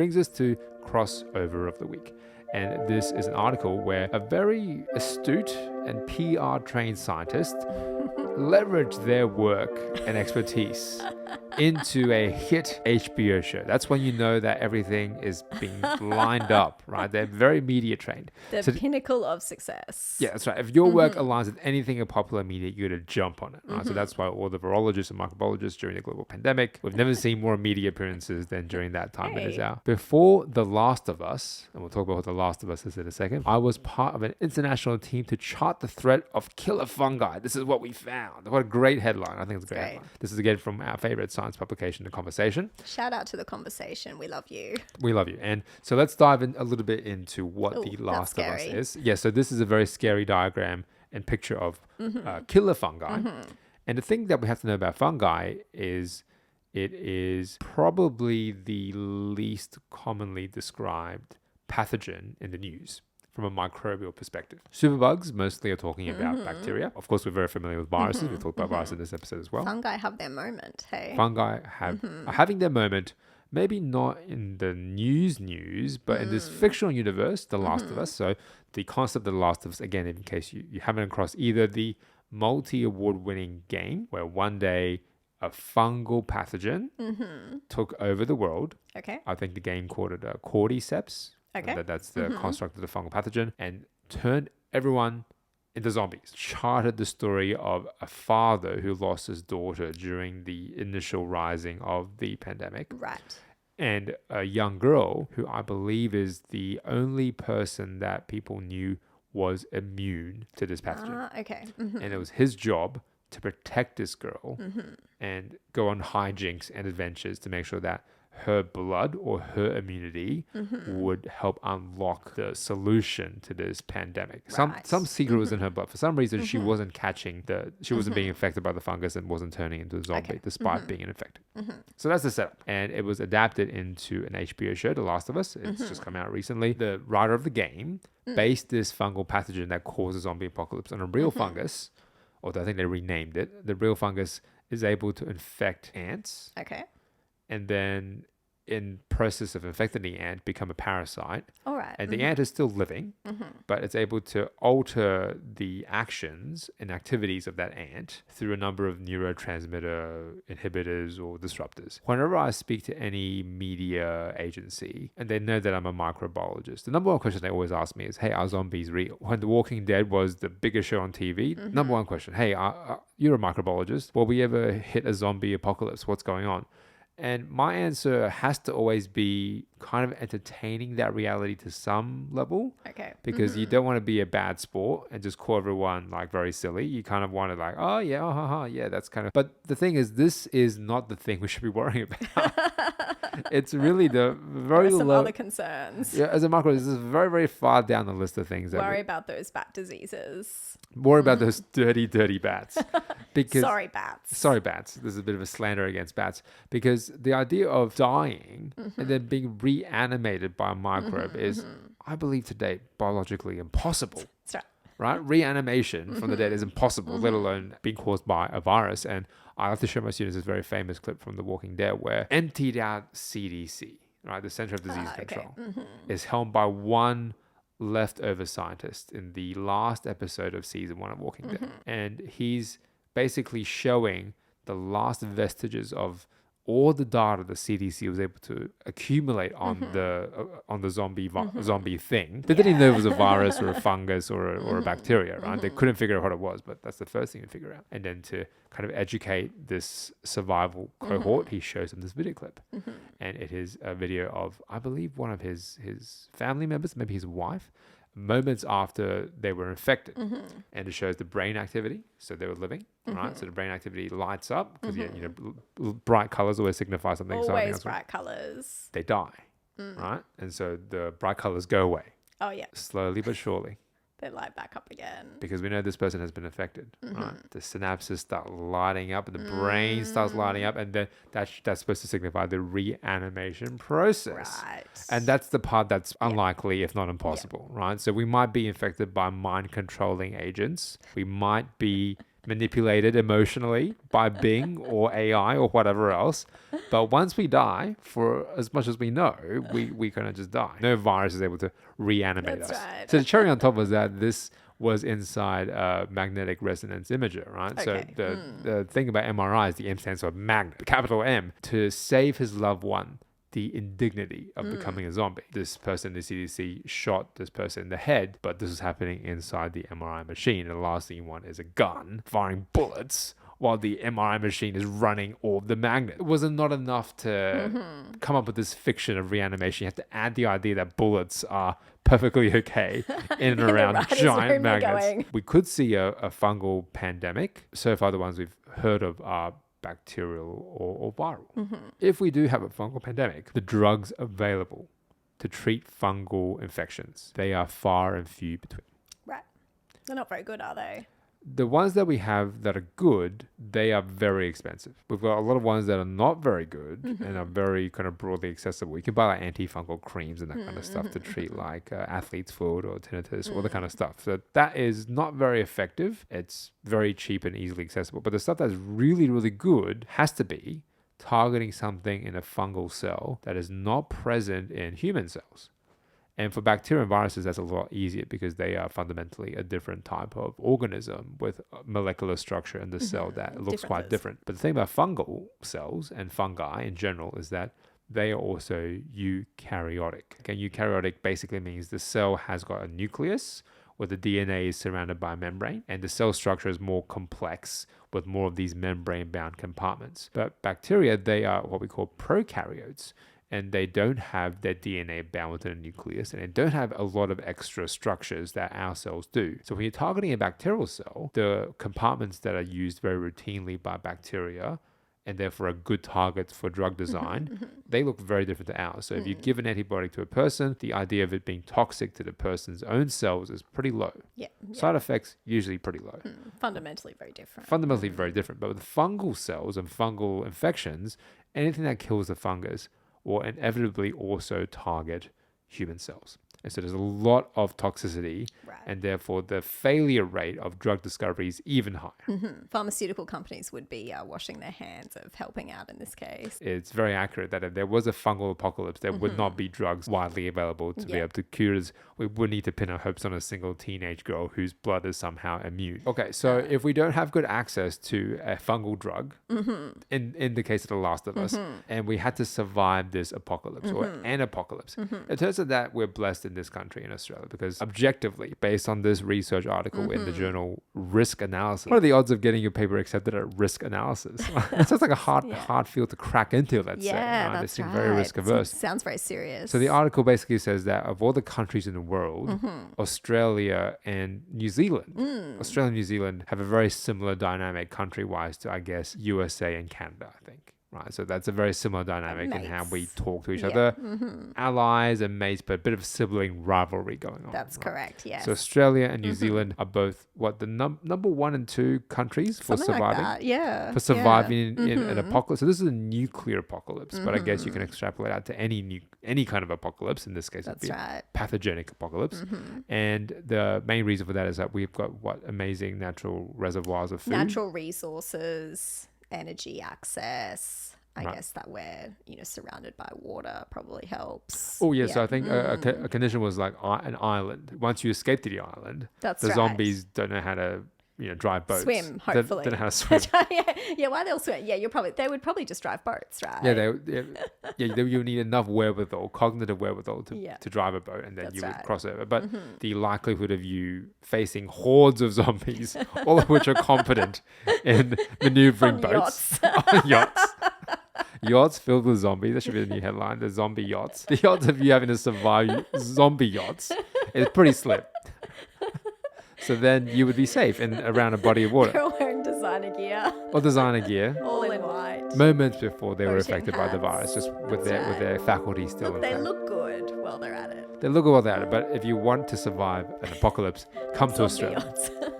Brings us to crossover of the week. And this is an article where a very astute and PR trained scientist leveraged their work and expertise into a hit HBO show. That's when you know that everything is being lined up, right? They're very media trained. The pinnacle of success. Yeah, that's right. If your work aligns with anything in popular media, you're going to jump on it, right? So that's why all the virologists and microbiologists during the global pandemic, we've never seen more media appearances than during that time it is out. Before The Last of Us, and we'll talk about what The Last of Us is in a second, I was part of an international team to chart the threat of killer fungi. This is what we found. What a great headline. I think it's a great headline. This is again from our favorite science publication, The Conversation. Shout out to The Conversation. We love you. We love you. And so let's dive in a little bit into what The Last of Us is. Yeah, so this is a very scary diagram and picture of killer fungi. And the thing that we have to know about fungi is it is probably the least commonly described pathogen in the news from a microbial perspective. Superbugs mostly are talking about bacteria. Of course, we're very familiar with viruses. We talked about viruses in this episode as well. Fungi have their moment, hey? Fungi are having their moment, maybe not in the news, but in this fictional universe, The Last of Us. So the concept of The Last of Us, again, in case you haven't crossed either the multi-award-winning game where one day a fungal pathogen took over the world. Okay. I think the game called it cordyceps. Okay. That's the construct of the fungal pathogen, and turned everyone into zombies. Charted the story of a father who lost his daughter during the initial rising of the pandemic. Right. And a young girl who I believe is the only person that people knew was immune to this pathogen. Okay. And it was his job to protect this girl and go on hijinks and adventures to make sure that her blood or her immunity would help unlock the solution to this pandemic. Right. Some secret was in her blood. For some reason, she wasn't catching she wasn't being infected by the fungus and wasn't turning into a zombie despite being infected. So that's the setup. And it was adapted into an HBO show, The Last of Us. It's just come out recently. The writer of the game based this fungal pathogen that causes zombie apocalypse on a real fungus, although I think they renamed it. The real fungus is able to infect ants. Okay. And then in process of infecting the ant, become a parasite. All right. And the ant is still living, but it's able to alter the actions and activities of that ant through a number of neurotransmitter inhibitors or disruptors. Whenever I speak to any media agency, and they know that I'm a microbiologist, the number one question they always ask me is, hey, are zombies real? When The Walking Dead was the biggest show on TV, number one question, hey, you're a microbiologist. Will we ever hit a zombie apocalypse? What's going on? And my answer has to always be kind of entertaining that reality to some level. Okay. Because you don't want to be a bad sport and just call everyone like very silly. You kind of want to like, oh yeah, yeah, that's kind of. But the thing is, this is not the thing we should be worrying about. It's really the very There are some low. other concerns. Yeah, as a micro, this is very, very far down the list of things. Worry about those bat diseases. Worry about those dirty, dirty bats. Because Sorry, bats. Sorry, bats. This is a bit of a slander against bats because the idea of dying and then being reanimated by a microbe is, I believe today, biologically impossible. That's right. Right? Reanimation from the dead is impossible, let alone being caused by a virus. And I have to show my students this very famous clip from The Walking Dead where emptied out CDC, right, the Center of Disease Control, is held by one leftover scientist in the last episode of season 1 of Walking Dead. And he's basically showing the last vestiges of all the data the CDC was able to accumulate on the zombie thing. They didn't even know it was a virus or a fungus or a bacteria, right? They couldn't figure out what it was, but that's the first thing to figure out. And then to kind of educate this survival cohort, he shows them this video clip. And it is a video of, I believe, one of his family members, maybe his wife, moments after they were infected. And it shows the brain activity. So they were living, right? So the brain activity lights up because, bright colors always signify something. Always bright colors. They die, right? And so the bright colors go away. Oh, yeah. Slowly but surely. They light back up again. Because we know this person has been affected, right? The synapses start lighting up and the brain starts lighting up. And then that's supposed to signify the reanimation process. Right. And that's the part that's unlikely, if not impossible, right? So we might be infected by mind-controlling agents. We might be manipulated emotionally by Bing or AI or whatever else. But once we die, for as much as we know, we kind of just die. No virus is able to reanimate That's us. right. So the cherry on top was that this was inside a magnetic resonance imager, right? Okay. So the thing about MRI is the M stands for magnet, capital M, to save his loved one the indignity of becoming a zombie. This person, the CDC, shot this person in the head, but this is happening inside the MRI machine. And the last thing you want is a gun firing bullets while the MRI machine is running off the magnet. It wasn't not enough to come up with this fiction of reanimation. You have to add the idea that bullets are perfectly okay in and around giant magnets. We could see a fungal pandemic. So far, the ones we've heard of are bacterial or viral. If we do have a fungal pandemic, the drugs available to treat fungal infections, they are far and few between. Right. They're not very good, are they? The ones that we have that are good, they are very expensive. We've got a lot of ones that are not very good and are very kind of broadly accessible. You can buy like antifungal creams and that kind of stuff to treat like athlete's foot or tinnitus, all the kind of stuff. So that is not very effective. It's very cheap and easily accessible. But the stuff that's really, really good has to be targeting something in a fungal cell that is not present in human cells. And for bacteria and viruses, that's a lot easier because they are fundamentally a different type of organism with molecular structure in the cell that looks quite different. But the thing about fungal cells and fungi in general is that they are also eukaryotic. And eukaryotic basically means the cell has got a nucleus where the DNA is surrounded by a membrane, and the cell structure is more complex with more of these membrane-bound compartments. But bacteria, they are what we call prokaryotes. And they don't have their DNA bound within a nucleus, and they don't have a lot of extra structures that our cells do. So when you're targeting a bacterial cell, the compartments that are used very routinely by bacteria, and therefore are good targets for drug design, they look very different to ours. So if you give an antibiotic to a person, the idea of it being toxic to the person's own cells is pretty low. Side effects, usually pretty low. Fundamentally very different. Fundamentally very different. But with fungal cells and fungal infections, anything that kills the fungus will inevitably also target human cells. And so there's a lot of toxicity, and therefore the failure rate of drug discovery is even higher. Pharmaceutical companies would be washing their hands of helping out in this case. It's very accurate that if there was a fungal apocalypse, there would not be drugs widely available to be able to cure this. We would need to pin our hopes on a single teenage girl whose blood is somehow immune. Okay, so if we don't have good access to a fungal drug, in the case of The Last of Us, and we had to survive this apocalypse or an apocalypse, it turns out that we're blessed in this country, in Australia, because objectively, based on this research article in the journal Risk Analysis, what are the odds of getting your paper accepted at Risk Analysis? It sounds like a hard field to crack into, let's say. Right? They seem very risk averse. Sounds very serious. So the article basically says that of all the countries in the world, Australia and New Zealand, Australia and New Zealand have a very similar dynamic country-wise to, I guess, USA and Canada, I think. Right, so that's a very similar dynamic in how we talk to each other, allies and mates, but a bit of sibling rivalry going on. That's correct, yes. So Australia and New Zealand are both, the number 1 and 2 countries for surviving? Like that. For surviving in an apocalypse. So this is a nuclear apocalypse, but I guess you can extrapolate out to any kind of apocalypse. In this case, it'd be a pathogenic apocalypse. And the main reason for that is that we've got amazing natural reservoirs of food. Natural resources, energy access. I guess that we're surrounded by water probably helps. Oh yeah, so I think a condition was like an island. Once you escape to the island, the zombies don't know how to drive boats. Swim, hopefully. They don't know how to swim. Why they'll swim? Yeah, they would probably just drive boats, right? You need enough wherewithal, cognitive wherewithal to drive a boat, and then you would cross over. But the likelihood of you facing hordes of zombies, all of which are competent in maneuvering boats on yachts. Yachts filled with zombies. That should be the new headline. The zombie yachts. The odds of you having to survive zombie yachts is pretty slim. So then you would be safe around a body of water. They're all wearing designer gear. Or designer gear. All in white. Moments before they were affected by the virus, just with their faculties still intact. They look good while they're at it. They look good while they're at it, but if you want to survive an apocalypse, come to Australia.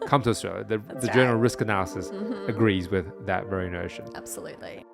Come to Australia. The journal Risk Analysis agrees with that very notion. Absolutely.